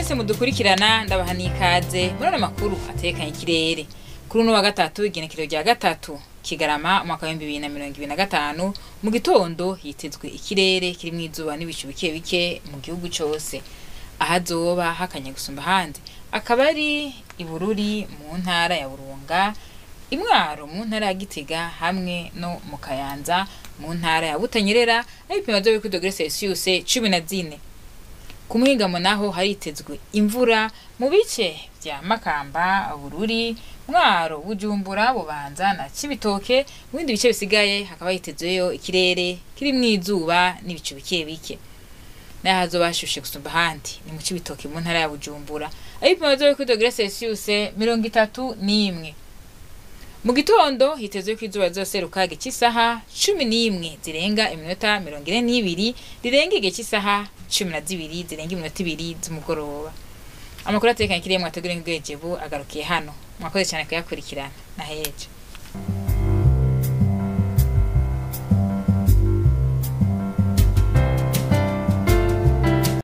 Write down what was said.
mwese mudukurikirana ndabaha ikaze muri amakuru atekanye ikirere kuri uno wa gatatu igenekerezo rya gatatu Kigarama umwaka wa 2025 mu gitondo hitezwe ikirere kirimo izuba n'ibicu bike bike mu gihugu cyose. Ahazoba hakanye gusumba ahandi akaba ari ibururi mu ntara ya Burunga, imwaro mu ntara ya Gitega hamwe no mu Kayanza mu ntara ya Butanyerera n'ibipimo byo ku degrees Celsius 14. Ku muhingamo naho haritezwe imvura mu bice vya Makamba, Bururi, Mwaro, Bujumbura, Bubanza na Cibitoke. Mu bindi bice bisigaye hakaba hitezweyo ikirere kirimo izuba n'ibicu bike bike. Ahazoba hashushe gusumba ahandi ni mu Cibitoke mu ntara ya Bujumbura, ibipimo byo ku degrees Celsius 31. Mu gitondo hitezwe ko izuba zoseruka gice isaha 11 zirenga iminota 42 rirenga igice isaha 12 zirenga iminota 2 z'umugoroba. Amakuru atekanye kiremwe ategura ingwejebu agarukiye hano. Mwakoze cyane kuyakurikirana na heje.